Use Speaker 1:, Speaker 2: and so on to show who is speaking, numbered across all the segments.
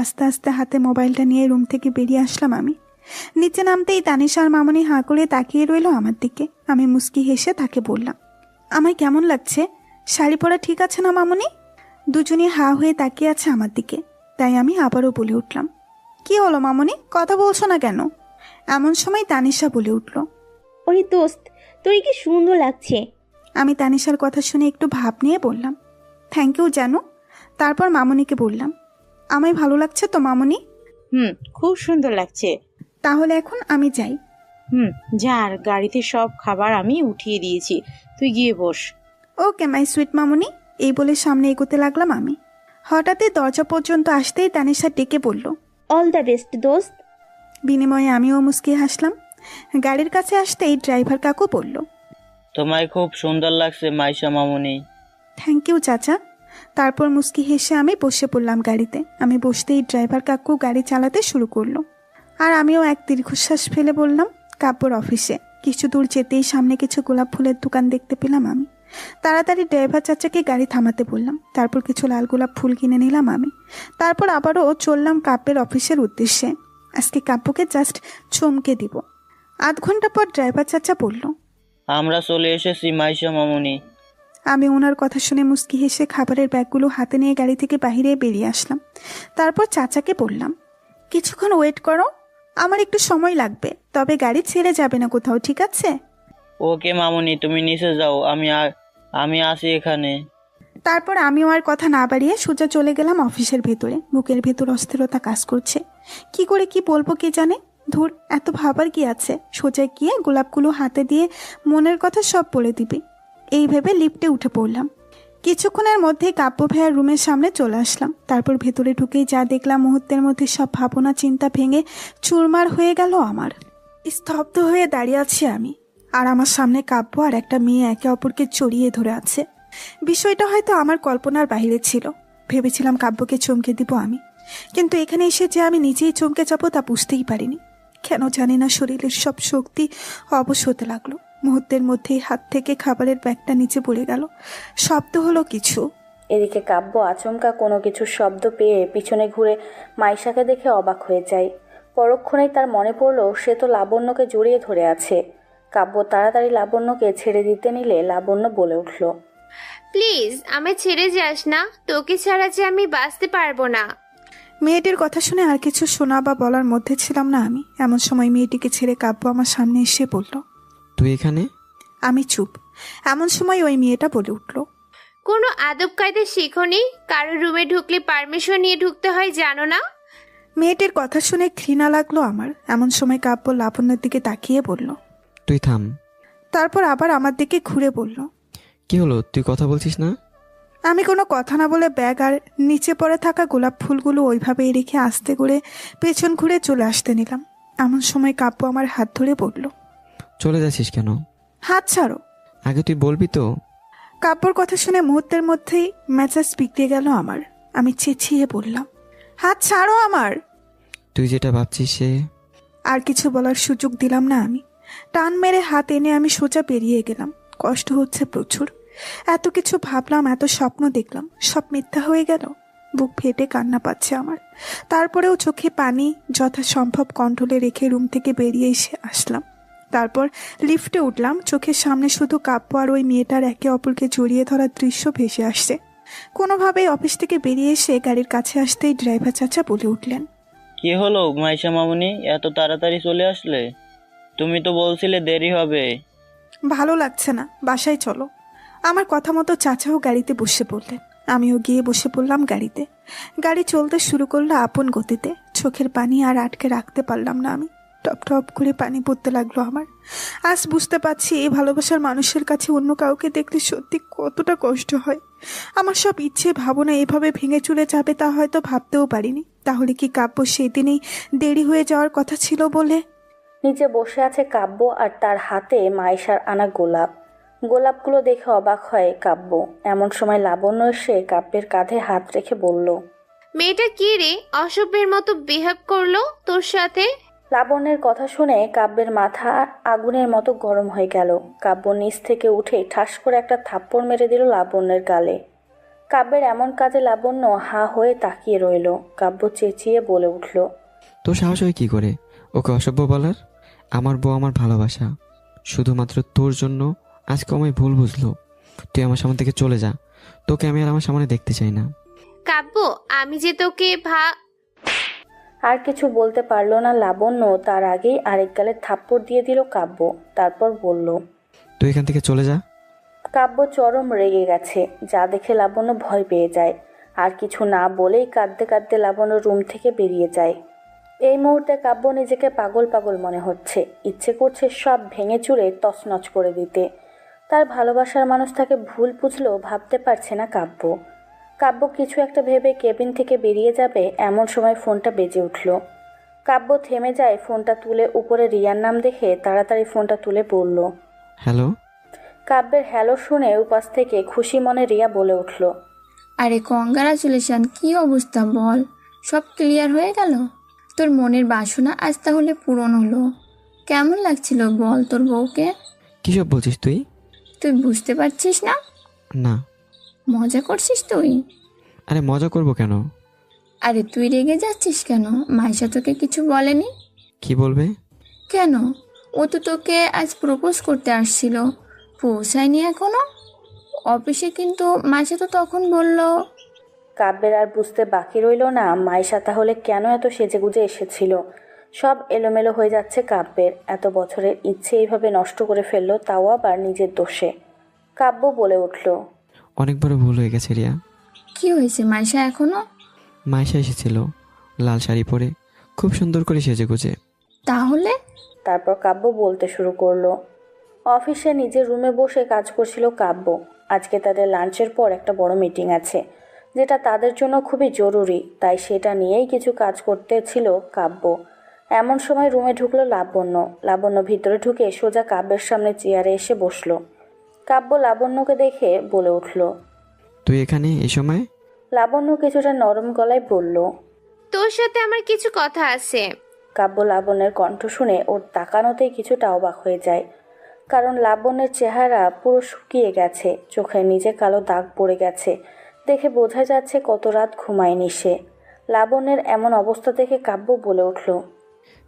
Speaker 1: আস্তে আস্তে হাতে মোবাইলটা নিয়ে রুম থেকে বেরিয়ে আসলাম আমি। নিচে নামতেই তানিশা আর মামনি হাঁ করে তাকিয়ে রইল আমার দিকে। আমি মুস্কি হেসে তাকে বললাম, আমায় কেমন লাগছে? শাড়ি পরা ঠিক আছে না মামনি? দুজনই হাঁ হয়ে তাকিয়ে আছে আমার দিকে। তাই আমি আবারও বলে উঠলাম, কি হলো মামনি, কথা বলছো না কেন? এমন সময় তানিশা বলে উঠল,
Speaker 2: ওরে দোস্ত, তোর কি সুন্দর লাগছে।
Speaker 1: আমি তানিশার কথা শুনে একটু ভাব নিয়ে বললাম, থ্যাংক ইউ জানু। তারপর মামনিকে বললাম, আমায় ভালো লাগছে তো মামনি?
Speaker 3: খুব সুন্দর লাগছে।
Speaker 1: তাহলে এখন আমি যাই।
Speaker 3: যা, আর গাড়িতে সব খাবার আমি উঠিয়ে দিয়েছি, তুই গিয়ে বস।
Speaker 1: ওকে মাই সুইট মামনি। এই বলে সামনে এগোতে লাগলাম আমি। হঠাৎই দরজা পর্যন্ত আসতেই তানিশা ডেকে বলল,
Speaker 2: অল দ্য বেস্ট দোস্ত।
Speaker 1: বিনিময়ে আমিও মুস্কি হাসলাম। গাড়ির কাছে আসতেই ড্রাইভার কাকু বলল,
Speaker 4: তোমায় খুব সুন্দর লাগছে মাইশা মামুনি।
Speaker 1: থ্যাংক ইউ চাচা। তারপর মুস্কি হেসে আমি বসে পড়লাম গাড়িতে। আমি বসতেই ড্রাইভার কাকু গাড়ি চালাতে শুরু করলো। আর আমিও এক দীর্ঘশ্বাস ফেলে বললাম, কাব্যর অফিসে। কিছু দূর যেতেই সামনে কিছু গোলাপ ফুলের দোকান দেখতে পেলাম আমি। তাড়াতাড়ি ড্রাইভার চাচাকে গাড়ি থামাতে বললাম। তারপর কিছু লাল গোলাপ ফুল কিনে নিলাম আমি। তারপর আবারও চললাম কাব্যের অফিসের উদ্দেশ্যে। আজকে কাব্যকে জাস্ট চমকে দিব। আধ ঘন্টা পর ড্রাইভার চাচা বলল,
Speaker 4: আমরা চলে এসেছি মাইশা মামুনি।
Speaker 1: আমি ওনার কথা শুনে মুস্কি হেসে খাবারের ব্যাগগুলো হাতে নিয়ে গাড়ি থেকে বাইরে বেরিয়ে আসলাম। তারপর চাচাকে বললাম, কিছুক্ষণ ওয়েট করো, আমার একটু সময় লাগবে, তবে গাড়ি ছেড়ে যাবে না কোথাও, ঠিক আছে?
Speaker 4: ওকে মামুনি, তুমি নিচে যাও, আমি আছি এখানে।
Speaker 1: তারপর আমিও আর কথা না বাড়িয়ে সোজা চলে গেলাম অফিসের ভেতরে। বুকের ভেতর অস্থিরতা কাজ করছে। কি করে কি বলবো কে জানে। ধুর, এত ভাবার কি আছে? সোজা গিয়ে গোলাপগুলো হাতে দিয়ে মনের কথা সব বলে দিবি, এই ভেবে লিফটে উঠে পড়লাম। কিছুক্ষণের মধ্যেই কাব্য ভাইয়ার রুমের সামনে চলে আসলাম। তারপর ভেতরে ঢুকেই যা দেখলাম, মুহূর্তের মধ্যে সব ভাবনা চিন্তা ভেঙে চুরমার হয়ে গেল আমার। স্তব্ধ হয়ে দাঁড়িয়ে আছি আমি, আর আমার সামনে কাব্য আর একটা মেয়ে একে অপরকে জড়িয়ে ধরে আছে। বিষয়টা হয়তো আমার কল্পনার বাইরে ছিল। ভেবেছিলাম কাব্যকে চমকে দিব আমি, কিন্তু এখানে এসে যে আমি নিজেই চমকে যাবো তা বুঝতেই পারিনি। কেন জানি না শরীরের সব শক্তি অবশ হতে লাগলো। মুহূর্তের মধ্যেই হাত থেকে খাবারের ব্যাগটা নিচে পড়ে গেল। শব্দ হলো কিছু।
Speaker 5: এদিকে কাব্য আচমকা কোনো কিছুর শব্দ পেয়ে পিছনে ঘুরে মাইশাকে দেখে অবাক হয়ে যায়। পরক্ষণেই তার মনে পড়ল সে তো লাবণ্যকে জড়িয়ে ধরে আছে। কাব্য তাড়াতাড়ি লাবণ্যকে ছেড়ে দিতে নিলে লাবণ্য বলে উঠল,
Speaker 6: প্লিজ আমায় ছেড়ে যাস না, তোকে ছাড়া যে আমি বাঁচতে পারবো না।
Speaker 1: মেয়েটির কথা শুনে আর কিছু শোনা বা বলার মধ্যে ছিলাম না আমি। এমন সময় মেয়েটিকে ছেড়ে কাব্য আমার সামনে এসে বলল,
Speaker 7: তুই এখানে?
Speaker 1: আমি চুপ। এমন সময় ওই মেয়েটা বলে উঠল,
Speaker 6: কোনো আদব কায়দা শেখোনি? কারো রুমে ঢুকলে পারমিশন নিয়ে ঢুকতে হয়, জানো না?
Speaker 1: মেয়েটির কথা শুনে ঘৃণা লাগলো আমার। এমন সময় কাব্য লাবণ্যের দিকে তাকিয়ে বলল,
Speaker 7: তুই থাম।
Speaker 1: তারপর আবার আমার দিকে ঘুরে বলল,
Speaker 7: কি হলো, তুই কথা বলছিস না?
Speaker 1: আমি কোনো কথা না বলে ব্যাগ আর নিচে পড়ে থাকা গোলাপ ফুলগুলো ওইভাবেই রেখে আস্তে করে পেছন ঘুরে চলে আসতে নিলাম। এমন সময় কাব্য আমার হাত ধরে বলল,
Speaker 7: চলে যাচ্ছিস কেন?
Speaker 1: হাত ছাড়ো।
Speaker 7: আগে তুই বলবি তো।
Speaker 1: কাব্যর কথা শুনে মুহূর্তের মধ্যেই মেজাজ বিগড়ে গেল আমার। আমি চেঁচিয়ে বললাম, হাত ছাড়ো আমার।
Speaker 7: তুই যেটা ভাবছিস সে।
Speaker 1: আর কিছু বলার সুযোগ দিলাম না আমি। টান মেরে হাত এনে আমি সোজা বেরিয়ে গেলাম। কষ্ট হচ্ছে প্রচুর। এত কিছু ভাবলাম, এত স্বপ্ন দেখলাম, সব মিথ্যা হয়ে গেল। বুক ফেটে কান্না পাচ্ছে আমার। তারপরেও চোখে পানি যথাসম্ভব কন্ট্রোলে রেখে রুম থেকে বেরিয়ে এসে আসলাম। তারপর লিফটে উঠলাম। চোখের সামনে শুধু কাব্য আর ওই মেয়েটার একে অপরকে জড়িয়ে ধরার দৃশ্য ভেসে আসছে। কোনোভাবেই অফিস থেকে বেরিয়ে এসে গাড়ির কাছে আসতেই ড্রাইভার চাচা বলে উঠলেন,
Speaker 4: কি হলো মাইশা মামুনি, এত তাড়াতাড়ি চলে আসলে? তুমি তো বলছিলে দেরি হবে।
Speaker 1: ভালো লাগছে না, বাসায় চলো। আমার কথা মতো চাচাও গাড়িতে বসে পড়লেন। আমিও গিয়ে বসে পড়লাম গাড়িতে। গাড়ি চলতে শুরু করলো আপন গতিতে। চোখের পানি আর আটকে রাখতে পারলাম না আমি। টপ টপ করে পানি পড়তে লাগলো আমার। আজ বুঝতে পারছি এই ভালোবাসার মানুষের কাছে অন্য কাউকে দেখলে সত্যি কতটা কষ্ট হয়। আমার সব ইচ্ছে ভাবনা এভাবে ভেঙে চলে যাবে তা হয়তো ভাবতেও পারিনি। তাহলে কি কাব্য সেদিনেই দেরি হয়ে যাওয়ার কথা ছিল বলে?
Speaker 5: নিচে বসে আছে কাব্য আর তার হাতে মাইশার আনা গোলাপ। গোলাপগুলো দেখে অবাক হয় কাব্য। এমন সময় লাবণ্য এসে কাব্যের কাঁধে হাত রেখে বলল,
Speaker 6: মেয়েটা কি রে, অসভ্যের মতো বিহেভ করলো তোর সাথে?
Speaker 5: লাবণ্যের কথা শুনে কাব্যের মাথা আগুনের মতো গরম হয়ে গেল। কাব্য নিচ থেকে উঠে ঠাস করে একটা থাপ্পড় মেরে দিল লাবণ্যের গালে। কাব্যের এমন কাজে লাবণ্য হা হয়ে তাকিয়ে রইল। কাব্য চেঁচিয়ে বলে উঠল,
Speaker 7: তোর সাহস হয় কি করে ওকে অসভ্য বলার? আমার বউ আমার ভালোবাসা, শুধুমাত্র তোর জন্য আজকে আমায় ভুল বুঝলো। তুই আমার সামনে থেকে চলে যা, তোকে আমি আর আমার সামনে দেখতে চাই না।
Speaker 6: কাব্য, আমি যে তোকে
Speaker 5: আর কিছু বলতে পারল না লাবণ্য, তার আগেই আরেক গালে থাপ্পড় দিয়ে দিল কাব্য। তারপর বলল,
Speaker 7: তুই এখান থেকে চলে যা।
Speaker 5: কাব্য চরম রেগে গেছে, যা দেখে লাবণ্য ভয় পেয়ে যায়। আর কিছু না বলেই কাঁদতে কাঁদতে লাবণ্য রুম থেকে বেরিয়ে যায়। এই মুহূর্তে কাব্য নিজেকে পাগল পাগল মনে হচ্ছে। ইচ্ছে করছে সব ভেঙে চুরে তছনছ করে দিতে। তার ভালোবাসার মানুষ তাকে ভুল বুঝলেও ভাবতে পারছে না কাব্য। কাব্য কিছু একটা ভেবে কেবিন থেকে বেরিয়ে যাবে, এমন সময় ফোনটা বেজে উঠল। কাব্য থেমে যায়, ফোনটা তুলে উপরে রিয়ার নাম দেখে তাড়াতাড়ি ফোনটা তুলে বলল।
Speaker 7: হ্যালো।
Speaker 5: কাব্যের হ্যালো শুনে উপাস থেকে খুশি মনে রিয়া বলে উঠল,
Speaker 8: আরে কংগ্রাচুলেশন, কি অবস্থা বল? সব ক্লিয়ার হয়ে গেল? তোর মনের বাসনা আজ তাহলে পূরণ হলো। কেমন লাগছিল বল তোর বউকে?
Speaker 7: কী সব বলছিস তুই?
Speaker 8: তুই বুঝতে পারছিস না?
Speaker 7: না।
Speaker 8: মজা করছিস তুই?
Speaker 7: আরে মজা করব কেন?
Speaker 8: আরে তুই রেগে যাচ্ছিস কেন? মাইশা তোকে কিছু বলেনি?
Speaker 7: কি বলবে?
Speaker 8: কেন? ও তো তোকে আজ প্রপোজ করতে আসছিল, পৌঁছায়নি এখনো। অফিসে কিন্তু মাইশা তো তখন বলল।
Speaker 5: কাব্যের আর বুঝতে বাকি রইল না মাইশা তাহলে কেন এত সেজেগুজে এসেছিল। সব এলোমেলো হয়ে যাচ্ছে কাব্যের। এত বছরের ইচ্ছে এইভাবে নষ্ট করে ফেললো, তাও আবার নিজের দোষে। কাব্য বলে উঠল,
Speaker 7: অনেক বড় ভুল হয়ে গেছে রিয়া।
Speaker 8: কি হয়েছে মাইশা এখনো?
Speaker 7: মাইশা এসেছিল লাল শাড়ি পরে, খুব সুন্দর করে সেজে গুজে।
Speaker 8: তাহলে?
Speaker 5: তারপর কাব্য বলতে শুরু করলো। অফিসে নিজের রুমে বসে কাজ করছিল কাব্য। আজকে তাদের লাঞ্চের পর একটা বড় মিটিং আছে, যেটা তাদের জন্য খুবই জরুরি। তাই সেটা নিয়েই কিছু কাজ করতে ছিল কাব্য। এমন সময় রুমে ঢুকলো লাবণ্য। লাবণ্য ভিতরে ঢুকে সোজা কাব্যের সামনে চেয়ারে এসে বসলো। কাব্য লাবণ্যকে দেখে বলে উঠল,
Speaker 7: তুই এখানে এই সময়?
Speaker 5: লাবণ্য কিছুটা নরম গলায় বলল,
Speaker 6: তোর সাথে আমার কিছু কথা আছে।
Speaker 5: কাব্য লাবণ্যের কণ্ঠ শুনে ওর তাকানোতেই কিছুটা অবাক হয়ে যায়। কারণ লাবণ্যের চেহারা পুরো শুকিয়ে গেছে, চোখের নিচে কালো দাগ পড়ে গেছে। দেখে বোঝা যাচ্ছে কত রাত ঘুমায়নি সে। লাবণ্যের এমন অবস্থা দেখে কাব্য বলে উঠল,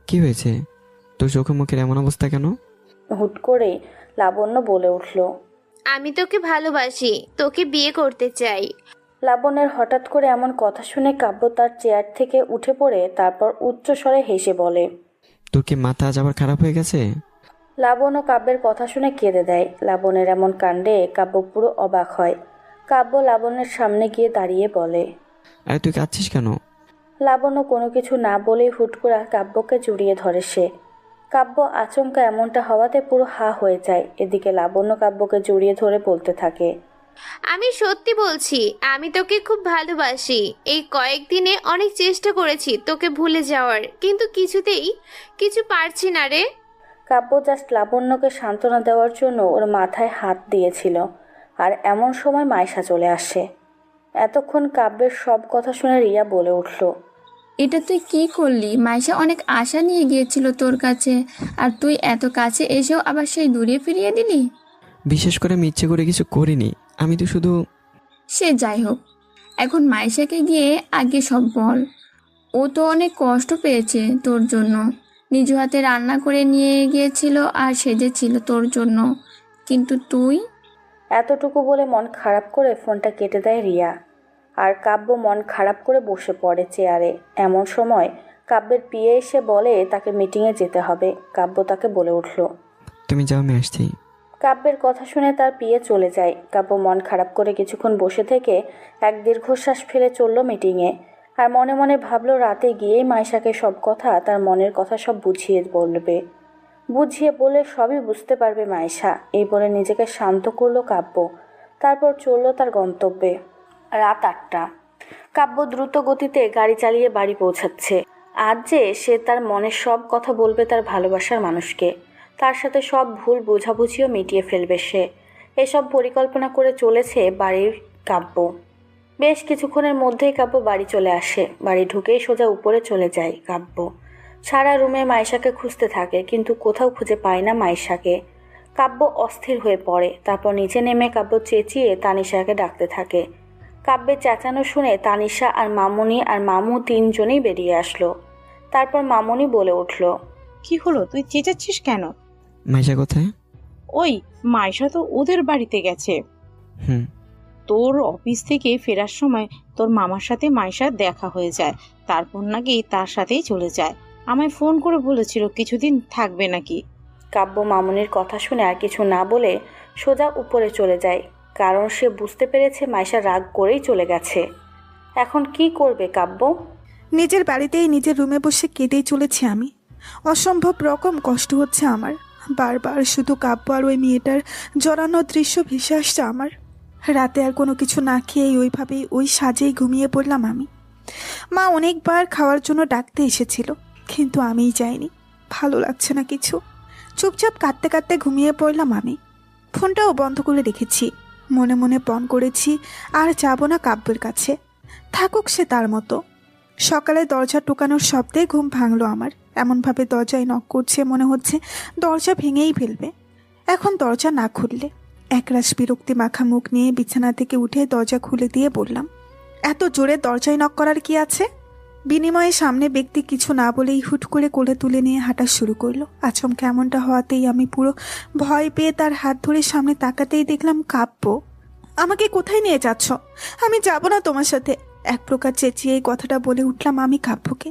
Speaker 7: কি হয়েছে তোর? চোখে মুখের এমন অবস্থা কেন?
Speaker 5: হুট করেই লাবণ্য বলে উঠল,
Speaker 6: আমি তোকে ভালোবাসি, তোকে বিয়ে করতে চাই।
Speaker 5: লাবণ্যের হঠাৎ করে এমন কথা শুনে কাব্য তার চেয়ার থেকে উঠে পড়ে তারপর উচ্চস্বরে হেসে বলে,
Speaker 7: তোর কি মাথা আজ আবার খারাপ হয়ে গেছে?
Speaker 5: লাবণ্য কাব্যের কথা শুনে কেঁদে দেয়। লাবণ্যের এমন কাণ্ডে কাব্য পুরো অবাক হয়। কাব্য লাবণ্যের সামনে গিয়ে দাঁড়িয়ে বলে,
Speaker 7: আরে তুই কাঁদছিস কেন?
Speaker 5: লাবণ্য কোনো কিছু না বলেই হুট করে কাব্যকে জড়িয়ে ধরে সে। কাব্য আচমকা এমনটা হওয়াতে পুরো হা হয়ে যায়। এদিকে লাবণ্য কাব্যকে জড়িয়ে ধরে বলতে থাকে,
Speaker 6: আমি সত্যি বলছি, আমি তোকে খুব ভালোবাসি। এই কয়েকদিনে অনেক চেষ্টা করেছি তোকে ভুলে যাওয়ার, কিন্তু কিছু পারছি না রে।
Speaker 5: কাব্য জাস্ট লাবণ্যকে সান্ত্বনা দেওয়ার জন্য ওর মাথায় হাত দিয়েছিল। আর এমন সময় মাইশা চলে আসে। এতক্ষণ কাব্যের সব কথা শুনে রিয়া বলে উঠল,
Speaker 8: এটা তুই কি করলি? মাইশা অনেক আশা নিয়ে গিয়েছিল তোর কাছে, আর তুই এত কাছে এসেও আবার সেই দূরে ফিরিয়ে দিলি।
Speaker 7: বিশেষ করে আমি ইচ্ছে করে কিছু করিনি, আমি তো শুধু।
Speaker 8: সে যাই হোক, এখন মাইশাকে গিয়ে আগে সব বল। ও তো অনেক কষ্ট পেয়েছে তোর জন্য। নিজ হাতে রান্না করে নিয়ে গিয়েছিল আর সেজেছিল তোর জন্য, কিন্তু তুই।
Speaker 5: এতটুকু বলে মন খারাপ করে ফোনটা কেটে দেয় রিয়া। আর কাব্য মন খারাপ করে বসে পড়ে চেয়ারে। এমন সময় কাব্যের পিয়ে এসে বলে তাকে মিটিংয়ে যেতে হবে। কাব্য তাকে বলে উঠল,
Speaker 7: তুমি যাও, আমি আসছি।
Speaker 5: কাব্যের কথা শুনে তার পিয়ে চলে যায়। কাব্য মন খারাপ করে কিছুক্ষণ বসে থেকে এক দীর্ঘশ্বাস ফেলে চলল মিটিংয়ে। আর মনে মনে ভাবলো রাতে গিয়েই মাইশাকে সব কথা, তার মনের কথা সব বুঝিয়ে বলবে। বুঝিয়ে বলে সবই বুঝতে পারবে মাইশা, এই বলে নিজেকে শান্ত করলো কাব্য। তারপর চলল তার গন্তব্যে। রাত 8টা। কাব্য দ্রুত গতিতে গাড়ি চালিয়ে বাড়ি পৌঁছাচ্ছে। আজ যে সে তার মনের সব কথা বলবে তার ভালোবাসার মানুষকে। তার সাথে সব ভুল বোঝাবুঝিও মিটিয়ে ফেলবে সে। এসব পরিকল্পনা করে চলেছে বাড়ির কাব্য। বেশ কিছুক্ষণের মধ্যেই কাব্য বাড়ি চলে আসে। বাড়ি ঢুকেই সোজা উপরে চলে যায় কাব্য। সারা রুমে মাইশাকে খুঁজতে থাকে, কিন্তু কোথাও খুঁজে পায় না মাইশাকে। কাব্য অস্থির হয়ে পড়ে। তারপর নিচে নেমে কাব্য চেঁচিয়ে তানিশাকে ডাকতে থাকে। কাব্যের চেঁচানো শুনে তানিশা আর মামুনি আর মামু তিনজনেই বেরিয়ে আসলো। তারপর মামুনি বলে উঠল,
Speaker 3: কি হলো, তুই চেঁচাচ্ছিস কেন?
Speaker 7: মাইশা কোথায়?
Speaker 3: ওই মাইশা তো ওদের বাড়িতে গেছে।
Speaker 7: হুম।
Speaker 3: তোর অফিস থেকে ফেরার সময় তোর মামার সাথে মাইশার দেখা হয়ে যায়, তারপর নাকি তার সাথেই চলে যায়। আমায় ফোন করে বলেছিল কিছুদিন থাকবে নাকি।
Speaker 5: কাব্য মামুনির কথা শুনে আর কিছু না বলে সোজা উপরে চলে যায়, কারণ সে বুঝতে পেরেছে মাইশা রাগ করেই চলে গেছে। এখন কি করবে কাব্য?
Speaker 1: নিজের বাড়িতেই নিজের রুমে বসে কেঁদেই চলেছি আমি। অসম্ভব রকম কষ্ট হচ্ছে আমার। বারবার শুধু কাব্য আর ওই মেয়েটার জড়ানো দৃশ্য ভেসে আসছে আমার। রাতে আর কোনো কিছু না খেয়েই ওইভাবেই ওই সাজেই ঘুমিয়ে পড়লাম আমি। মা অনেকবার খাওয়ার জন্য ডাকতে এসেছিল, কিন্তু আমিই যাইনি। ভালো লাগছে না কিছু। চুপচাপ কাঁদতে কাঁদতে ঘুমিয়ে পড়লাম আমি। ফোনটাও বন্ধ করে রেখেছি। মনে মনে পণ করেছি আর যাব না কাব্যের কাছে, থাকুক সে তার মতো। সকালে দরজা টোকানোর শব্দে ঘুম ভাঙলো আমার। এমনভাবে দরজায় নক করছে, মনে হচ্ছে দরজা ভেঙেই ফেলবে এখন দরজা না খুললে। একরাশ বিরক্তি মাখা মুখ নিয়ে বিছানা থেকে উঠে দরজা খুলে দিয়ে বললাম, এত জোরে দরজায় নক করার কি আছে? বিনিময়ে সামনে ব্যক্তি কিছু না বলেই হুট করে কোলে তুলে নিয়ে হাঁটা শুরু করলো। আচমকা এমনটা হওয়াতেই আমি পুরো ভয় পেয়ে তার হাত ধরে সামনে তাকাতেই দেখলাম কাব্য। আমাকে কোথায় নিয়ে যাচ্ছ? আমি যাব না তোমার সাথে, এক প্রকার চেঁচিয়ে এই কথাটা বলে উঠলাম আমি কাব্যকে।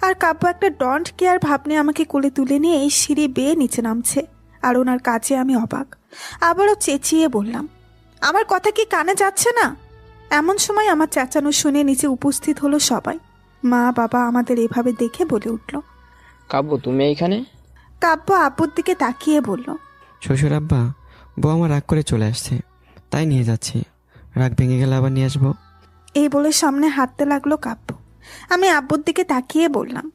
Speaker 1: আর কাব্য একটা ডন্ট কেয়ার ভাব নিয়ে আমাকে কোলে তুলে নিয়ে এই সিঁড়ি বেয়ে নিচে নামছে। আর ওনার কাছে আমি অবাক। আবারও চেঁচিয়ে বললাম, আমার কথা কি কানে যাচ্ছে না? এমন সময় আমার চেঁচানো শুনে নিচে উপস্থিত হলো সবাই। মা বাবা আমাদের এভাবে দেখে বলে উঠল,
Speaker 9: কাব্য তুমি এইখানে?
Speaker 1: কাব্য আব্বুর দিকে তাকিয়ে বলল,
Speaker 7: শ্বশুর আব্বা, বউ আমার রাগ করে চলে আসছে, তাই নিয়ে যাচ্ছি। রাগ ভেঙে গেলে আবার নিয়ে আসবো।
Speaker 1: এই বলে সামনে হাঁটতে লাগলো কাব্য। আমি আব্বুর দিকে তাকিয়ে বললাম,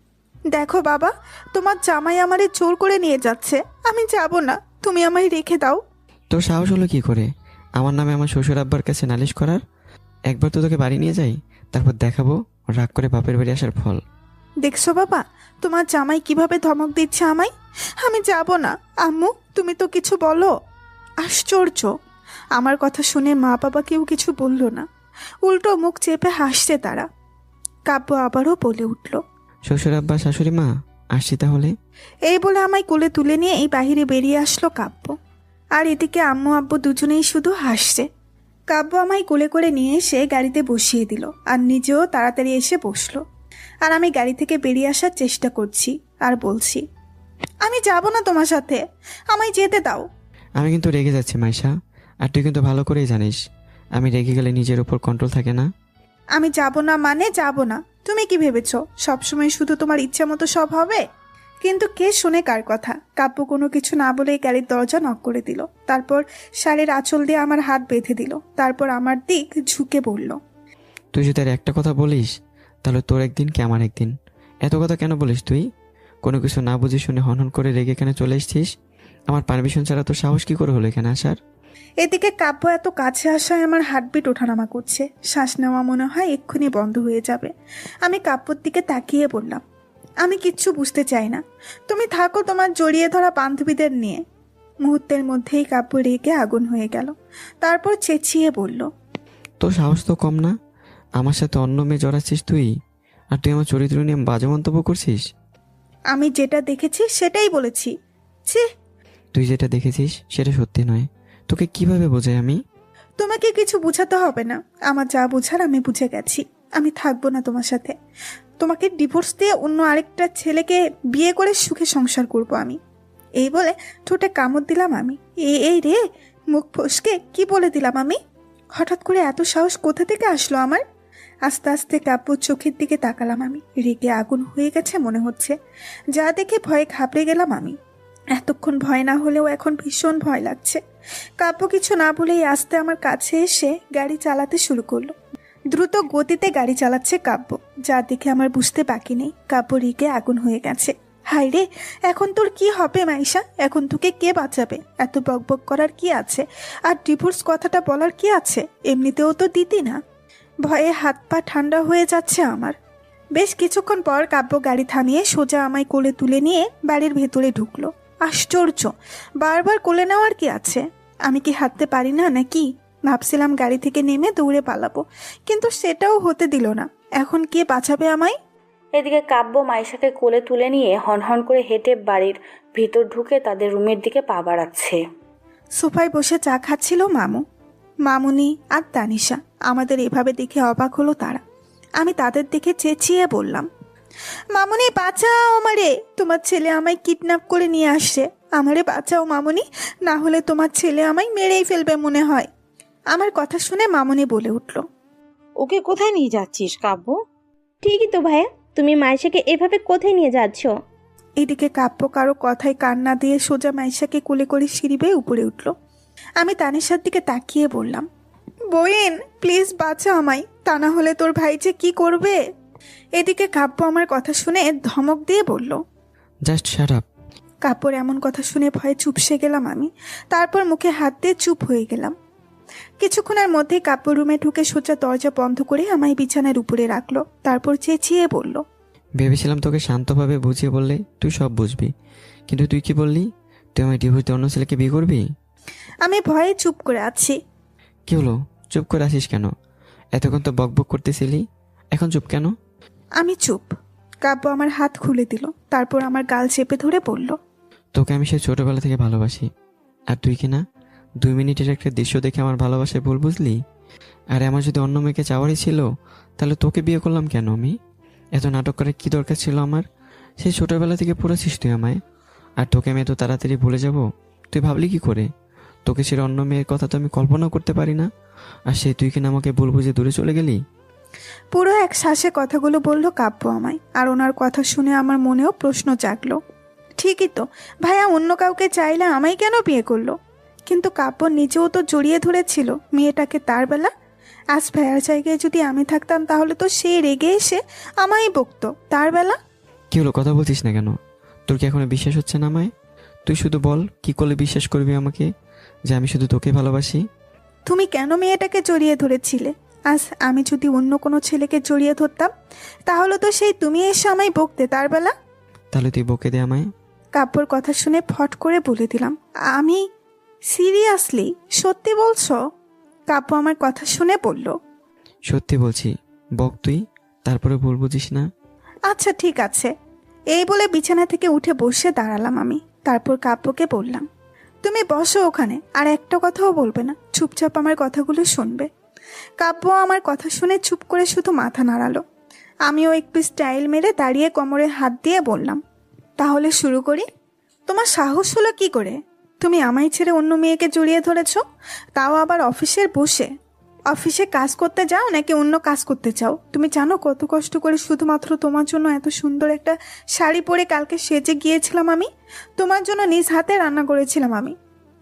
Speaker 1: দেখো বাবা, তোমার জামাই আমারে জোর করে নিয়ে যাচ্ছে, আমি যাব না, তুমি আমায় রেখে দাও।
Speaker 7: তোর সাহস হলো কি করে আমার নামে আমার শ্বশুর আব্বার কাছে নালিশ করার? একবার তো তোকে বাড়ি নিয়ে যাই, তারপর দেখাবো রাগ করে বাপের বাড়ি আসার ফল।
Speaker 1: দেখছো বাবা, তোমার জামাই কিভাবে ধমক দিচ্ছে আমায়। আমি যাব না। আম্মু, তুমি তো কিছু বলো। আশ্চর্য, আমার কথা শুনে মা বাবা কেউ কিছু বলল না, উল্টো মুখ চেপে হাসছে তারা। কাব্য আবারও বলে উঠল,
Speaker 7: শ্বশুর আব্বা শাশুড়ি মা, আসছি তাহলে।
Speaker 1: এই বলে আমায় কোলে তুলে নিয়ে এই বাহিরে বেরিয়ে আসলো কাব্য। আর এদিকে আম্মু আব্বু দুজনেই শুধু হাসছে। কাব্য আমায় কোলে করে নিয়ে এসে গাড়িতে বসিয়ে দিল আর নিজেও তাড়াতাড়ি এসে বসলো। আর আমি গাড়ি থেকে বেরিয়ে আসার চেষ্টা করছি আর বলছি, আমি যাব না তোমার সাথে, আমায় যেতে দাও।
Speaker 7: আমি কিন্তু রেগে যাচ্ছি মাইশা, আর তুই কিন্তু ভালো করেই জানিস আমি রেগে গেলে নিজের উপর কন্ট্রোল থাকে না।
Speaker 1: আমি যাব না মানে যাব না। তুমি কি ভেবেছ সবসময় শুধু তোমার ইচ্ছা মতো সব হবে? কিন্তু কে শোনে কার কথা? কাব্য কোনো কিছু না বলে গাড়ির দরজা নক করে দিল। তারপর শাড়ির আঁচল দিয়ে আমার হাত বেঁধে দিল। তারপর আমার দিক ঝুঁকে বলল,
Speaker 7: তুই যদি আর একটা কথা বলিস তাহলে তোর একদিন কি আমার একদিন। এত কথা কেন বলিস তুই? কোনো কিছু না বুঝে শুনে হনহন করে রেগে এখানে চলে এসছিস। আমার পারমিশন ছাড়া তোর সাহস কি করে হলো এখানে আসার?
Speaker 1: এদিকে কাব্য এত কাছে আসায় আমার হার্টবিট ওঠানামা করছে। শ্বাস নেওয়া মনে হয় এক্ষুনি বন্ধ হয়ে যাবে। আমি কাব্যর দিকে তাকিয়ে বললাম, আমি কিচ্ছু বুঝতে চাই না, তুমি থাকো তোমার জড়িয়ে ধরা বান্ধবীদের নিয়ে। মুহূর্তের মধ্যেই কাব্য রেগে আগুন হয়ে গেল। তারপর চেঁচিয়ে বলল,
Speaker 7: তোর সাহস তো কম না, আমার সাথে অন্য মেয়ে জড়াচ্ছিস তুই, আর তুই আমার চরিত্র নিয়ে বাজে মন্তব্য করছিস।
Speaker 1: আমি যেটা দেখেছি সেটাই বলেছি। ছি,
Speaker 7: তুই যেটা দেখেছিস সেটা সত্যি নয়, তোকে কিভাবে বোঝাই আমি?
Speaker 1: তোমাকে কিছু বুঝাতে হবে না, আমার যা বোঝার আমি বুঝে গেছি। আমি থাকবো না তোমার সাথে। তোমাকে ডিভোর্স দিয়ে অন্য আরেকটা ছেলেকে বিয়ে করে সুখে সংসার করব আমি। এই বলে ঠোঁটে কামড় দিলাম আমি। এই রে, মুখ ফসকে কি বলে দিলাম আমি? হঠাৎ করে এত সাহস কোথা থেকে আসলো আমার? আস্তে আস্তে কাব্যর চোখের দিকে তাকালাম আমি। রেগে আগুন হয়ে গেছে মনে হচ্ছে। যা দেখে ভয়ে ঘাবড়ে গেলাম আমি। এতক্ষণ ভয় না হলেও এখন ভীষণ ভয় লাগছে। কাব্য কিছু না বলেই আস্তে আমার কাছে এসে গাড়ি চালাতে শুরু করলো। দ্রুত গতিতে গাড়ি চালাচ্ছে কাব্য, যা দেখে আমার বুঝতে বাকি নেই কাব্য রেগে আগুন হয়ে গেছে। হাই রে, এখন তোর কি হবে মাইশা? এখন তোকে কে বাঁচাবে? এত বকবক করার কি আছে? আর ডিভোর্স কথাটা বলার কি আছে? এমনিতেও তো দিতি না। ভয়ে হাত পা ঠান্ডা হয়ে যাচ্ছে আমার। বেশ কিছুক্ষণ পর কাব্য গাড়ি থামিয়ে সোজা আমায় কোলে তুলে নিয়ে বাড়ির ভেতরে ঢুকলো। আশ্চর্য, বারবার কোলে নেওয়ার কি আছে? আমি কি হাঁটতে পারি না নাকি? ভাবছিলাম গাড়ি থেকে নেমে দৌড়ে পালাবো, কিন্তু সেটাও হতে দিল না। এখন কে বাঁচাবে আমায়?
Speaker 5: এদিকে কাব্য মাইশাকে কোলে তুলে নিয়ে হনহন করে হেঁটে বাড়ির ভিতর ঢুকে তাদের রুমের দিকে পা বাড়াচ্ছে।
Speaker 1: সোফায় বসে চা খাচ্ছিল মামুনি আর তানিশা। আমাদের এভাবে দেখে অবাক হলো তারা। আমি তাদের দেখে চেঁচিয়ে বললাম, মামুনি বাঁচাও আমারে, তোমার ছেলে আমায় কিডন্যাপ করে নিয়ে আসছে। আমারে বাঁচাও মামুনি, না হলে তোমার ছেলে আমায় মেরেই ফেলবে মনে হয়। আমার কথা শুনে মামুনি বলে উঠল,
Speaker 3: ওকে কোথায় নিয়ে যাচ্ছিস কাব্য?
Speaker 2: ঠিকই তো ভাইয়া, তুমি মাইশাকে এভাবে কোথায় নিয়ে যাচ্ছ?
Speaker 1: এদিকে কাব্য কারো কথায় কান না দিয়ে সোজা মাইশাকে কোলে করে সিঁড়ি বেয়ে উপরে উঠল। আমি তানিশার দিকে তাকিয়ে বললাম, বোন প্লিজ বাঁচা আমায়, তা না হলে তোর ভাই যে কি করবে। এদিকে কাব্য আমার কথা শুনে ধমক দিয়ে বলল,
Speaker 7: জাস্ট শাট আপ।
Speaker 1: কাব্যর এমন কথা শুনে ভয়ে চুপসে গেলাম আমি। তারপর মুখে হাত দিয়ে চুপ হয়ে গেলাম। কিছুক্ষণের মধ্যেই কাব্য রুমে ঢুকে সোজা দরজা বন্ধ করে আমায় বিছানার উপরে রাখলো। তারপর চেঁচিয়ে বলল,
Speaker 7: ভেবেছিলাম তোকে শান্তভাবে বুঝিয়ে বললে তুই সব বুঝবি, কিন্তু তুই কি বললি? তুই আমায় ডিভোর্স দিয়ে অন্য ছেলেকে বিয়ে করবি?
Speaker 1: আমি ভয়ে চুপ করে আছি।
Speaker 7: কি হলো, চুপ করে আসিস কেন? এতক্ষণ তো বকবক করতেছিলি, এখন চুপ কেন?
Speaker 1: আমি চুপ। কাব্য আমার হাত খুলে দিল, তারপর আমার গাল চেপে ধরে বলল,
Speaker 7: তোকে আমি সেই ছোটবেলা থেকে ভালোবাসি, আর তুই কি না 2 মিনিটের একটা দৃশ্য দেখে আমার ভালোবাসায় ভুল বুঝলি? আরে আমার যদি অন্য মেয়েকে চাওয়ারই ছিল, তাহলে তোকে বিয়ে করলাম কেন আমি? এত নাটক করার কি দরকার ছিল আমার? সেই ছোটবেলা থেকে পড়েছিস তুই আমায়, আর তোকে আমি এত তাড়াতাড়ি ভুলে যাব তুই ভাবলি কি করে? তোকে ছেড়ে অন্য মেয়ের কথা তো আমি কল্পনাও করতে পারি না, আর সেই তুই কিনা আমাকে ভুল বুঝে দূরে চলে গেলি।
Speaker 1: পুরো এক শ্বাসে কথাগুলো বলল কাব্য আমায়। আর ওনার কথা শুনে আমার মনেও প্রশ্ন জাগলো। ঠিকই তো, ভাইয়া অন্য কাউকে চাইলে আমায় কেন বিয়ে করলো? কিন্তু কাব্য নিজেও তো জড়িয়ে ধরেছিল মেয়েটাকে তার বেলা। আজ ভাইয়ার জায়গায় যদি আমি থাকতাম তাহলে তো সে রেগে এসে আমায় বকতো তার বেলা।
Speaker 7: কি হলো, কথা বলছিস না কেন? তোর কি এখনো বিশ্বাস হচ্ছে না আমায়? তুই শুধু বল, কি করলে বিশ্বাস করবি আমাকে যে আমি শুধু তোকে ভালোবাসি?
Speaker 1: তুমি কেন মেয়েটাকে জড়িয়ে ধরেছিলে? আজ আমি যদি অন্য কোনো ছেলেকে জড়িয়ে ধরতাম তাহলে তো সেই তুমি এসে আমায় বকতে তার বেলা।
Speaker 7: তাহলে তুই বকে দে আমায়।
Speaker 1: কাব্যর কথা শুনে ফট করে বলে দিলাম, আমি সিরিয়াসলি সত্যি বলছো? কাব্য আমার কথা শুনে বলল,
Speaker 7: সত্যি বলছি, বক তুই, তারপরে ভুল বুঝিস না।
Speaker 1: আচ্ছা ঠিক আছে। এই বলে বিছানা থেকে উঠে বসে দাঁড়ালাম আমি। তারপর কাব্যকে বললাম, তুমি বসো ওখানে, আর একটা কথাও বলবে না, চুপচাপ আমার কথাগুলো শুনবে। কাব্য আমার কথা শুনে চুপ করে শুধু মাথা নাড়ালো। আমিও একটু স্টাইল মেরে দাঁড়িয়ে কোমরে হাত দিয়ে বললাম, তাহলে শুরু করি। তোমার সাহস হলো কি করে? তুমি আমায় ছেড়ে অন্য মেয়েকে জড়িয়ে ধরেছ, তাও আবার অফিসের বসে। অফিসে কাজ করতে যাও নাকি অন্য কাজ করতে চাও? তুমি জানো কত কষ্ট করে শুধুমাত্র তোমার জন্য এত সুন্দর একটা শাড়ি পরে কালকে সেজে গিয়েছিলাম আমি। তোমার জন্য নিজ হাতে রান্না করেছিলাম আমি।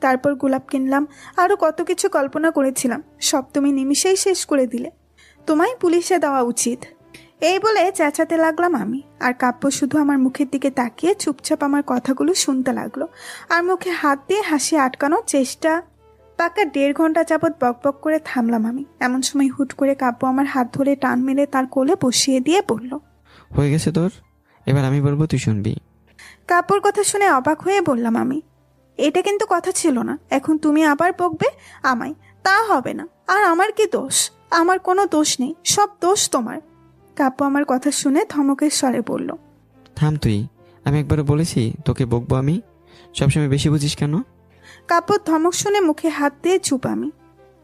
Speaker 1: তারপর গোলাপ কিনলাম, আরও কত কিছু কল্পনা করেছিলাম, সব তুমি নিমিষেই শেষ করে দিলে। তোমায় পুলিশে দেওয়া উচিত। এই বলে চেঁচাতে লাগলাম আমি। আর কাব্য শুধু আমার মুখের দিকে তাকিয়ে চুপচাপ আমার কথাগুলো শুনতে লাগলো, আর মুখে হাত দিয়ে হাসি আটকানোর চেষ্টা। পাকা 1.5 ঘন্টা যাবৎ বকবক করে থামলাম আমি। এমন সময় হুট করে কাব্য আমার হাত ধরে টান মেরে তার কোলে বসিয়ে দিয়ে বলল,
Speaker 7: হয়ে গেছে তোর, এবার আমি বলবো তুই শুনবি।
Speaker 1: কাব্যর কথা শুনে অবাক হয়ে বললাম আমি, এটা কিন্তু কথা ছিল না। এখন তুমি আবার বকবে আমায়? তা হবে না। আর আমার কি দোষ? আমার কোনো দোষ নেই, সব দোষ তোমার। কাব্য আমার কথা শুনে ধমকের স্বরে বলল,
Speaker 7: থাম তুই, আমি একবারও বলেছি তোকে বকবো আমি? সবসময় বেশি বুঝিস কেন?
Speaker 1: কাব্যর ধমক শুনে মুখে হাত দিয়ে চুপ আমি।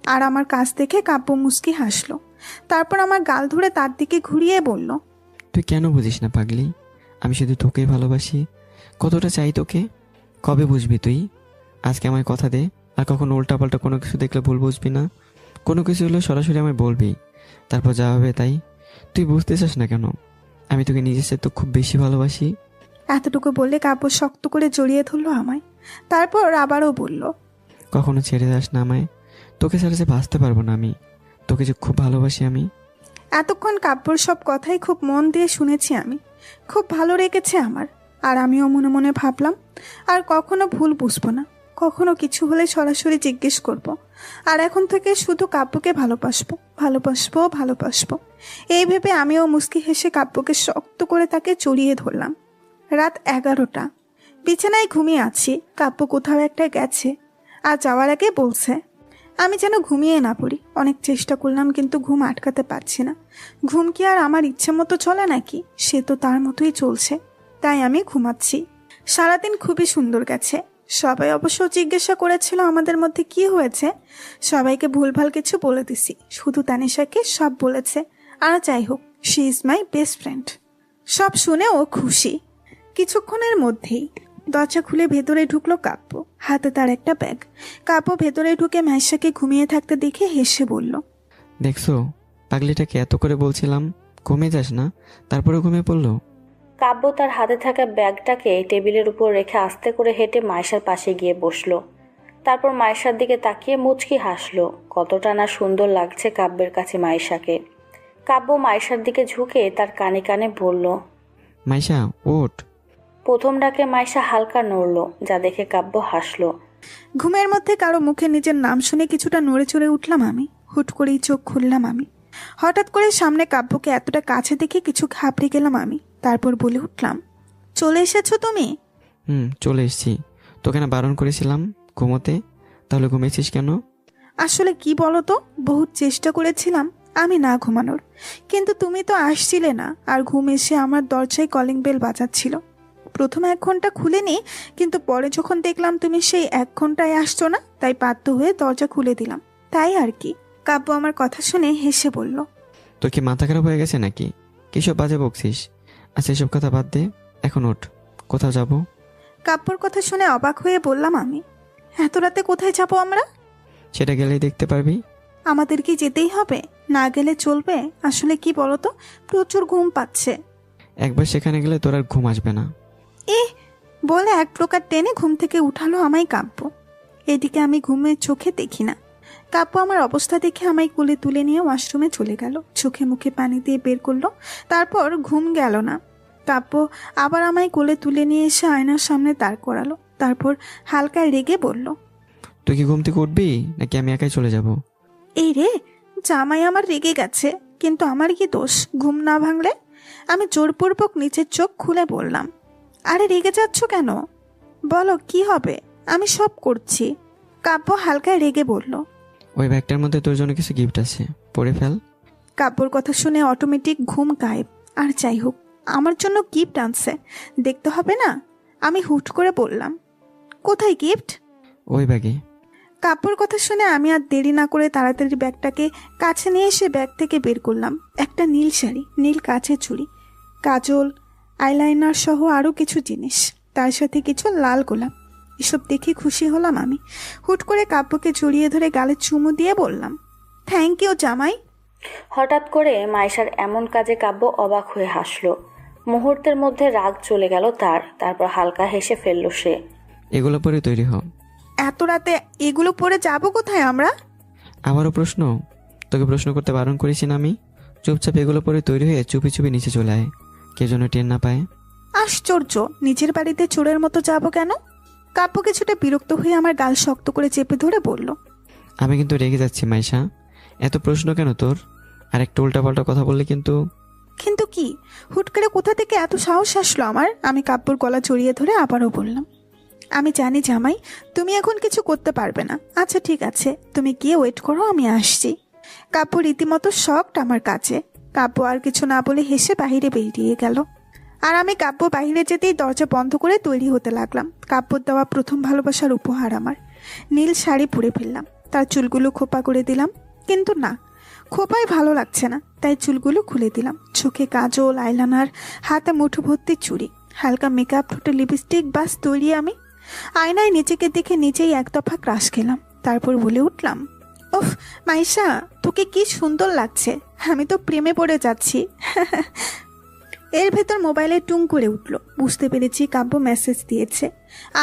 Speaker 1: আর আমার কাছ দেখে কাব্য মুচকি হাসলো। তারপর আমার গাল ধরে তার দিকে ঘুরিয়ে বলল,
Speaker 7: তুই কেন বুঝিস না পাগলি? আমি শুধু তোকেই ভালোবাসি, কতটা চাই তোকে। কবে বুঝবি তুই? আজকে আমায় কথা দে, আর কখনো উল্টাপাল্টা কোনো কিছু দেখলে ভুল বুঝবি না। কোনো কিছু হলে সরাসরি আমায় বলবি, তারপর যা হবে তাই। তুই বুঝতে চাস না কেন? আমি তোকে নিজের সাথে তো খুব বেশি ভালোবাসি।
Speaker 1: এতটুকু বললে কাব্য শক্ত করে জড়িয়ে ধরলো আমায়। তারপর আবারও বলল,
Speaker 7: কখনো ছেড়ে যাস না আমায়, তোকে ছাড়া যে বাঁচতে পারবো না আমি, তোকে যে খুব ভালোবাসি আমি।
Speaker 1: এতক্ষণ কাব্যর সব কথাই খুব মন দিয়ে শুনেছি আমি। খুব ভালো রেখেছে আমার। আর আমিও মনে মনে ভাবলাম, আর কখনো ভুল বুঝবো না, কখনো কিছু হলে সরাসরি জিজ্ঞেস করব। আর এখন থেকে শুধু কাব্যকে ভালোবাসবো, ভালোবাসবো, ভালোবাসবো। এই ভেবে আমিও মুচকি হেসে কাব্যকে শক্ত করে তাকে জড়িয়ে ধরলাম। রাত 11টা, বিছানায় ঘুমিয়ে আছি। কাব্য কোথাও একটা গেছে, আর যাওয়ার আগে বলছে, আমি যেন ঘুমিয়ে না পড়ি। অনেক চেষ্টা করলাম কিন্তু ঘুম আটকাতে পারছি না। ঘুম কি আর আমার ইচ্ছে মতো চলে নাকি? সে তো তার মতোই চলছে, তাই আমি ঘুমাচ্ছি। সারাদিন খুবই সুন্দর গেছে। সবাই অবশ্য জিজ্ঞাসা করেছিল আমাদের মধ্যে কি হয়েছে। সবাইকে ভুলভাল কিছু বলে দিছি, শুধু তানিশাকে সব বলেছে। আর যাই হোক, she is my best friend. সব শুনে ও খুশি। কিছুক্ষণের মধ্যেই দরজা খুলে ভেতরে ঢুকলো কাব্য, হাতে তার একটা ব্যাগ। কাব্য ভেতরে ঢুকে মাইশাকে ঘুমিয়ে থাকতে দেখে হেসে বলল,
Speaker 7: দেখছো, পাগলিটাকে এত করে বলছিলাম ঘুমিয়ে যাস না, তারপরে ঘুমিয়ে পড়লো।
Speaker 5: কাব্য তার হাতে থাকা ব্যাগটাকে টেবিলের উপর রেখে আস্তে করে হেঁটে মাইশার পাশে গিয়ে বসলো। তারপর মাইশার দিকে তাকিয়ে মুচকি হাসলো। কতটা না সুন্দর লাগছে কাব্যের কাছে মাইশাকে। কাব্য মাইশার দিকে ঝুঁকে তার কানে কানে বলল,
Speaker 7: মাইশা ওঠ।
Speaker 5: প্রথম ডাকে মাইশা হালকা নড়ল, যা দেখে কাব্য হাসলো।
Speaker 1: ঘুমের মধ্যে কারো মুখে নিজের নাম শুনে কিছুটা নড়ে চড়ে উঠলাম আমি। হুট করেই চোখ খুললাম আমি। হঠাৎ করে সামনে কাব্যকে এতটা কাছে দেখে কিছু ঘাবড়ে গেলাম আমি। তারপর বলে উঠলাম, চলে এসেছো তুমি?
Speaker 7: চলে এসেছি। তোকে না বারণ করেছিলাম ঘুমোতে, তাহলে ঘুমিয়েছিস কেন?
Speaker 1: আসলে কি বলো তো, বহুত চেষ্টা করেছিলাম আমি না ঘুমানোর, কিন্তু তুমি তো আসছিলে না। আর ঘুম এসে আমার দরজায় কলিং বেল বাজাচ্ছিল। প্রথম 1 ঘন্টা খুলেনি, কিন্তু পরে যখন দেখলাম তুমি সেই 1 ঘন্টায় আসছো না, তাই বাধ্য হয়ে দরজা খুলে দিলাম। তাই আর কি। কাব্য আমার কথা শুনে হেসে বলল,
Speaker 7: তোর কি মাথা খারাপ হয়ে গেছে নাকি? কিসব বাজে বকছিস? আচ্ছা এসব কথা বাদ দে, এখন ওঠ, কোথাও যাবো।
Speaker 1: কাব্যর কথা শুনে অবাক হয়ে বললাম আমি, এত রাতে কোথায় যাবো আমরা?
Speaker 7: সেটা গেলেই দেখতে পারবি।
Speaker 1: আমাদের কি যেতেই হবে? না গেলে চলবে? আসলে কি বলতো, প্রচুর ঘুম পাচ্ছে।
Speaker 7: একবার সেখানে গেলে তোর আর ঘুম আসবে না।
Speaker 1: বলে এক প্রকার টেনে ঘুম থেকে উঠালো আমায় কাব্য। এদিকে আমি ঘুমের চোখে দেখি না। কাব্য আমার অবস্থা দেখে আমায় কোলে তুলে নিয়ে ওয়াশরুমে চলে গেল। চোখে মুখে পানি দিয়ে বের করলো। তারপর ঘুম গেল না। কাব্য আবার আমায় কোলে তুলে নিয়ে এসে আয়নার সামনে দাঁড় করালো। তারপর হালকা রেগে বলল,
Speaker 7: তুই কি ঘুম থেকে উঠবি নাকি আমি একাই চলে যাব?
Speaker 1: এই রে, জামাই আমার রেগে গেছে, কিন্তু আমার কি দোষ ঘুম না ভাঙলে? আমি জোরপূর্বক নিচের চোখ খুলে বললাম, আরে রেগে যাচ্ছ কেন? বলো কি হবে, আমি সব করছি। কাব্য হালকা রেগে বলল,
Speaker 7: ওই ব্যাগটার মধ্যে তোর জন্য কিছু গিফট আছে, পড়ে ফেল।
Speaker 1: কাব্যর কথা শুনে অটোমেটিক ঘুম গায়েব। আর যাই হোক, আমার জন্য গিফট আনছে, দেখতে হবে না? আমি হুট করে বললাম, কোথায় গিফট?
Speaker 7: ওই ব্যাগে।
Speaker 1: কাব্যর কথা শুনে আমি আর দেরি না করে তাড়াতাড়ি ব্যাগটাকে কাছে নিয়ে এসে ব্যাগ থেকে বের করলাম একটা নীল শাড়ি, নীল কাচের চুড়ি, কাজল, আইলাইনার সহ আরও কিছু জিনিস, তার সাথে কিছু লাল গোলাপ। এসব দেখে খুশি হলাম আমি। হুট করে কাব্যকে জড়িয়ে ধরে গালে চুমু দিয়ে বললাম, থ্যাংক ইউ জামাই।
Speaker 5: হঠাৎ করে মাইশার এমন কাজে কাব্য অবাক হয়ে হাসলো। মুহূর্তের মধ্যে রাগ চলে গেল তার। তারপর হালকা হেসে ফেলল সে।
Speaker 7: এগুলো পরে তৈরি হ।
Speaker 1: এত রাতে এগুলো পরে যাবো কোথায় আমরা?
Speaker 7: আবারও প্রশ্ন? তোকে প্রশ্ন করতে বারণ করেছি না আমি? চুপচাপ এগুলো পরে তৈরি হয়ে চুপি চুপি নিচে চলে আয়, কে যেন টের না পায়।
Speaker 1: আশ্চর্য, নিজের বাড়িতে চোরের মতো যাবো কেন? কাব্য কিছুটা বিরক্ত হয়ে আমার গাল শক্ত করে চেপে ধরে বলল,
Speaker 7: আমি কিন্তু রেগে যাচ্ছি মাইশা, এত প্রশ্ন কেন তোর? আর একটা উল্টাপাল্টা কথা বললে কিন্তু।
Speaker 1: কিন্তু কি? হুট করে কোথা থেকে এত সাহস আসলো আমার? আমি কাব্যর গলা জড়িয়ে ধরে আবারও বললাম, আমি জানি জামাই তুমি এখন কিছু করতে পারবে না। আচ্ছা ঠিক আছে, তুমি গিয়ে ওয়েট করো, আমি আসছি। কাব্য রীতিমতো শকড আমার কাছে। কাব্য আর কিছু না বলে হেসে বাহিরে বেরিয়ে গেল। আর আমি কাব্য বাহিরে যেতেই দরজা বন্ধ করে তৈরি হতে লাগলাম। কাব্যর দেওয়া প্রথম ভালোবাসার উপহার আমার নীল শাড়ি পরে ফেললাম। তার চুলগুলো খোপা করে দিলাম, কিন্তু না, খোপায় ভালো লাগছে না, তাই চুলগুলো খুলে দিলাম। চোখে কাজল, আইলাইনার, হাতে মুঠো ভর্তি চুড়ি, হালকা মেকআপ, ঠোঁটে লিপস্টিক, বাস তৈরি আমি। আয়নায় নিজেকে দেখে নিজেই এক দফা ক্রাশ খেলাম। তারপর বলে উঠলাম, ওফ মাইশা, তোকে কি সুন্দর লাগছে, আমি তো প্রেমে পড়ে যাচ্ছি। এর ভেতর মোবাইলে টুং করে উঠলো। বুঝতে পেরেছি কাব্য মেসেজ দিয়েছে।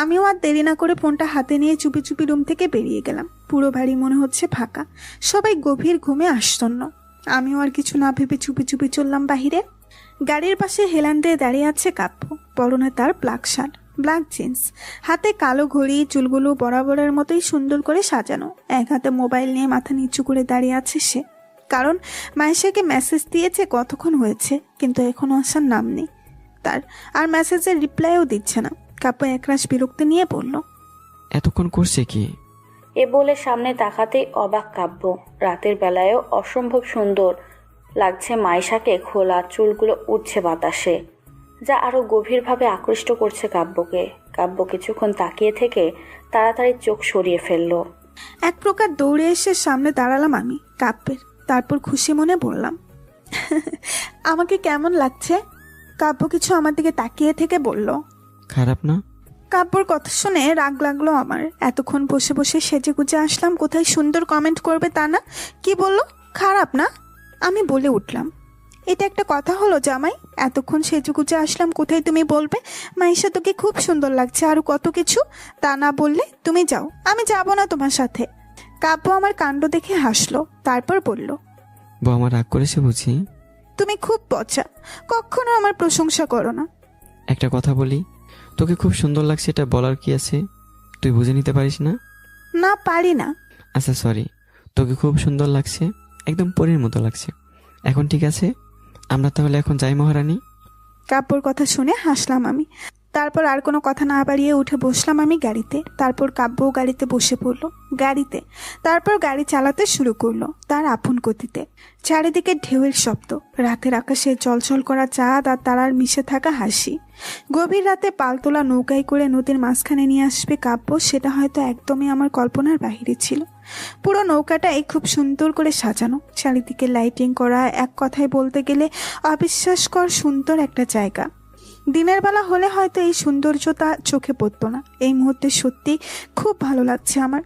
Speaker 1: আমিও আর দেরি না করে ফোনটা হাতে নিয়ে চুপি চুপি রুম থেকে বেরিয়ে গেলাম। পুরো বাড়ি মনে হচ্ছে ফাঁকা, সবাই গভীর ঘুমে আসন্ন। আমিও আর কিছু না ভেবে চুপি চুপি চললাম বাহিরে। গাড়ির পাশে হেলান দিয়ে দাঁড়িয়ে আছে কাব্য, পরনে তার ব্ল্যাক শার্ট, ব্ল্যাক জিন্স, হাতে কালো ঘড়ি, চুলগুলো বরাবরের মতোই সুন্দর করে সাজানো। এক হাতে মোবাইল নিয়ে মাথা নিচু করে দাঁড়িয়ে আছে সে। কারণ মাইশাকে মেসেজ দিয়েছে কতক্ষণ হয়েছে, কিন্তু এখনো আসার নাম নেই তার, আর মেসেজের রিপ্লাইও দিচ্ছে না। কাব্য একরাশ বিরক্তি নিয়ে বলল,
Speaker 7: এতক্ষণ করছে কি?
Speaker 5: এ বলে সামনে তাকাতেই অবাক কাব্য। রাতের বেলায়ও অসম্ভব সুন্দর লাগছে মাইশাকে, খোলা চুলগুলো উঠছে বাতাসে, যা আরো গভীরভাবে আকৃষ্ট করছে কাব্যকে। কাব্য কিছুক্ষণ তাকিয়ে থেকে তাড়াতাড়ি চোখ সরিয়ে ফেলল।
Speaker 1: এক প্রকার দৌড়ে এসে সামনে দাঁড়ালাম আমি কাব্যের। তারপর খুশি মনে বললাম, আমাকে কেমন লাগছে? কাব্য কিছু আমার দিকে তাকিয়ে থেকে বলল,
Speaker 7: খারাপ না?
Speaker 1: কাব্যর কথা শুনে রাগ লাগলো আমার। এতক্ষণ বসে বসে সেজে গুজে আসলাম, কোথায় সুন্দর কমেন্ট করবে তা না, কি বললো খারাপ না? আমি বলে উঠলাম, এটা একটা কথা হলো জামাই? এতক্ষণ সেজে গুজে আসলাম, কোথায় তুমি বলবে মাইশা তোকে খুব সুন্দর লাগছে আর কত কিছু? তা না বললে তুমি যাও, আমি যাব না তোমার সাথে। কাব্য আমার কাণ্ড দেখে হাসলো, তারপর বলল,
Speaker 7: বউ আমার রাগ করেছে বুঝি?
Speaker 1: তুমি খুব পচা, কখনো আমার প্রশংসা করো না।
Speaker 7: একটা কথা বলি, তোকে খুব সুন্দর লাগছে এটা বলার কি আছে? তুই বুঝে নিতে পারিস না?
Speaker 1: না পারি না।
Speaker 7: আচ্ছা সরি, তোকে খুব সুন্দর লাগছে, একদম পরীর মতো লাগছে। এখন ঠিক আছে, আমরা তাহলে এখন যাই মহারানী।
Speaker 1: কাব্যর কথা শুনে হাসলাম আমি। তারপর আর কোনো কথা না বাড়িয়ে উঠে বসলাম আমি গাড়িতে। তারপর কাব্যও গাড়িতে বসে পড়লো গাড়িতে। তারপর গাড়ি চালাতে শুরু করলো তার আপন গতিতে। চারিদিকে ঢেউয়ের শব্দ, রাতের আকাশে চলচল করা চাঁদ আর তারার মিশে থাকা হাসি। গভীর রাতে পালতোলা নৌকায় করে নদীর মাঝখানে নিয়ে আসবে কাব্য, সেটা হয়তো একদমই আমার কল্পনার বাহিরে ছিল। পুরো নৌকাটাই খুব সুন্দর করে সাজানো, চারিদিকে লাইটিং করা, এক কথায় বলতে গেলে অবিশ্বাসকর সুন্দর একটা জায়গা। দিনের বেলা হলে হয়তো এই সৌন্দর্যতা চোখে পড়তো না। এই মুহূর্তে সত্যি খুব ভালো লাগছে আমার।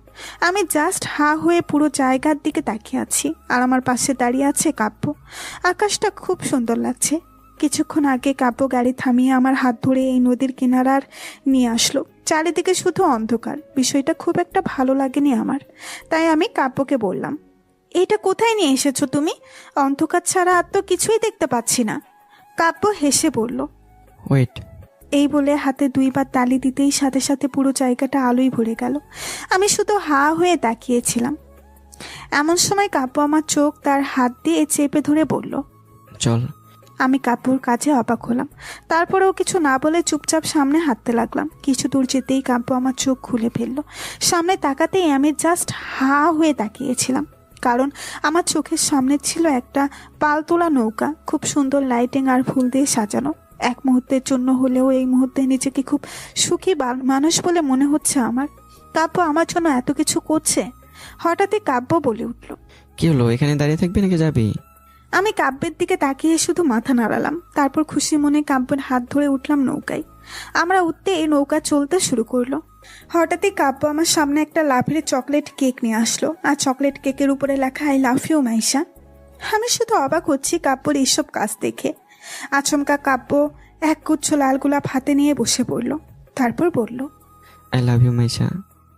Speaker 1: আমি জাস্ট হা হয়ে পুরো জায়গার দিকে তাকিয়ে আছি, আর আমার পাশে দাঁড়িয়ে আছে কাব্য। আকাশটা খুব সুন্দর লাগছে। কিছুক্ষণ আগে কাব্য গাড়ি থামিয়ে আমার হাত ধরে এই নদীর কিনারার নিয়ে আসলো। চারিদিকে শুধু অন্ধকার, বিষয়টা খুব একটা ভালো লাগেনি আমার। তাই আমি কাব্যকে বললাম, এইটা কোথায় নিয়ে এসেছো তুমি? অন্ধকার ছাড়া আর তো কিছুই দেখতে পাচ্ছি না। কাব্য হেসে বলল,
Speaker 7: ওয়েট।
Speaker 1: এই বলে হাতে দুইবার তালি দিতেই সাথে সাথে পুরো জায়গাটা আলোয় ভরে গেল। আমি শুধু হা হয়ে তাকিয়েছিলাম। এমন সময় কাব্য আমার চোখ তার হাত দিয়ে চেপে ধরে বলল,
Speaker 7: চল।
Speaker 1: আমি কাব্যর কাছে অবাক হলাম। তারপরেও কিছু না বলে চুপচাপ সামনে হাঁটতে লাগলাম। কিছু দূর যেতেই কাব্য আমার চোখ খুলে ফেললো। সামনে তাকাতেই আমি জাস্ট হা হয়ে তাকিয়েছিলাম, কারণ আমার চোখের সামনে ছিল একটা পালতোলা নৌকা, খুব সুন্দর লাইটিং আর ফুল দিয়ে সাজানো। এক মুহূর্তের জন্য হলেও এই মুহূর্তে নিজেকে খুব সুখী মানুষ বলে মনে হচ্ছে আমার। কাব্য আমার জন্য এত কিছু করছে। হঠাৎই কাব্য বলে উঠল,
Speaker 7: কি হলো, এখানে দাঁড়িয়ে থাকবি নাকি যাবি?
Speaker 1: আমি কাব্যের দিকে তাকিয়ে শুধু মাথা নাড়ালাম। তারপর খুশি মনে কাব্যের হাত ধরে উঠলাম নৌকায়। আমরা উঠতে এই নৌকা চলতে শুরু করলো। হঠাৎই কাব্য আমার সামনে একটা লাভের চকলেট কেক নিয়ে আসলো, আর চকলেট কেকের উপরে লেখা আই লাভ ইউ মাইশা। আমি শুধু অবাক হচ্ছি কাব্যর এইসব কাজ দেখে। আচমকা কাব্য এক গুচ্ছ লাল গোলাপ হাতে নিয়ে বসে পড়ল। তারপর বলল,
Speaker 7: I love you Maisha,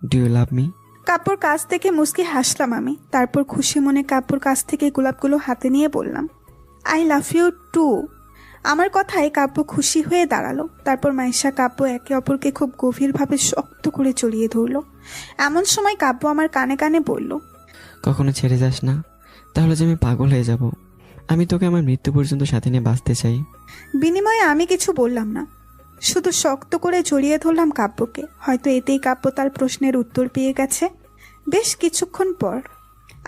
Speaker 7: do you love me?
Speaker 1: কাব্যর কাছ থেকে মুচকি হাসলাম আমি। তারপর খুশি মনে কাব্যর কাছ থেকে গোলাপগুলো হাতে নিয়ে বললাম, আই লাভ ইউ টু। আমার কথায় কাব্য খুশি হয়ে দাঁড়ালো। তারপর মাইশা কাব্য একে অপরকে খুব গভীরভাবে শক্ত করে জড়িয়ে ধরলো। এমন সময় কাব্য আমার কানে কানে বলল,
Speaker 7: কখনো ছেড়ে যাস না, তাহলে যে আমি পাগল হয়ে যাব। আমি তোকে আমার মৃত্যু পর্যন্ত সাথে নিয়ে বাঁচতে চাই।
Speaker 1: বিনিময়ে আমি কিছু বললাম না, শুধু শক্ত করে জড়িয়ে ধরলাম কাব্যকে। হয়তো এতেই কাব্য তার প্রশ্নের উত্তর পেয়ে গেছে। বেশ কিছুক্ষণ পর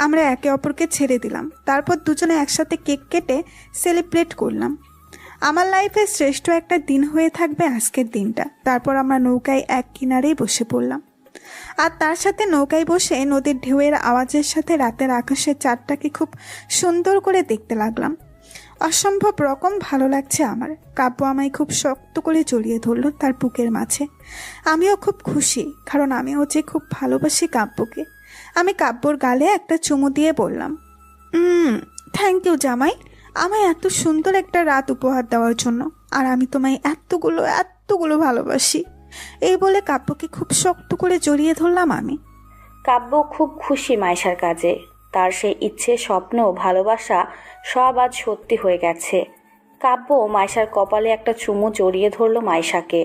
Speaker 1: আমরা একে অপরকে ছেড়ে দিলাম। তারপর দুজনে একসাথে কেক কেটে সেলিব্রেট করলাম। আমার লাইফে শ্রেষ্ঠ একটা দিন হয়ে থাকবে আজকের দিনটা। তারপর আমরা নৌকায় এক কিনারেই বসে পড়লাম, আর তার সাথে নৌকায় বসে নদীর ঢেউয়ের আওয়াজের সাথে রাতের আকাশের চাঁদটাকে খুব সুন্দর করে দেখতে লাগলাম। অসম্ভব রকম ভালো লাগছে আমার। কাব্য আমায় খুব শক্ত করে জড়িয়ে ধরলো তার বুকের মাঝে। আমিও খুব খুশি, কারণ আমিও যে খুব ভালোবাসি কাব্যকে। আমি কাব্যর গালে একটা চুমু দিয়ে বললাম, থ্যাংক ইউ জামাই, আমায় এত সুন্দর একটা রাত উপহার দেওয়ার জন্য। আর আমি তোমায় এতগুলো ভালোবাসি। এই বলে কাব্যকে খুব শক্ত করে জড়িয়ে ধরলাম আমি।
Speaker 5: কাব্য খুব খুশি মাইশার কাজে। তার সেই ইচ্ছে, স্বপ্ন, ভালোবাসা সব আজ সত্যি হয়ে গেছে। কাব্য মাইশার কপালে একটা চুমু জড়িয়ে ধরলো মাইশাকে।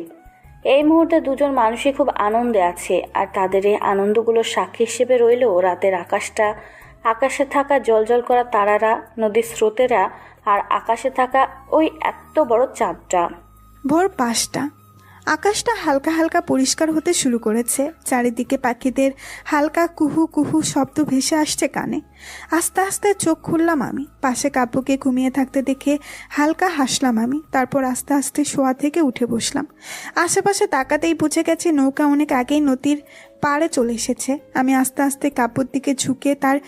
Speaker 5: এই মুহূর্তে দুজন মানুষই খুব আনন্দে আছে, আর তাদের এই আনন্দগুলোর সাক্ষী হিসেবে রইল রাতের আকাশটা, আকাশে থাকা জলজল করা তারারা, নদীর স্রোতেরা, আর আকাশে থাকা ওই এত বড় চাঁদটা।
Speaker 1: ভোর 5টা। আকাশটা হালকা হালকা পরিষ্কার হতে শুরু করেছে, চারিদিকে পাখিদের হালকা কুহু কুহু শব্দ ভেসে আসছে কানে। আস্তে আস্তে চোখ খুললাম আমি, পাশে কাব্যকে ঘুমিয়ে থাকতে দেখে হালকা হাসলাম আমি। তারপর আস্তে আস্তে শোয়া থেকে উঠে বসলাম। আশেপাশে তাকাতেই বুঝে গেছে নৌকা অনেক আগেই নদীর পাড়ে চলে এসেছে। আমি আস্তে আস্তে কাব্যর দিকে ঝুঁকে তার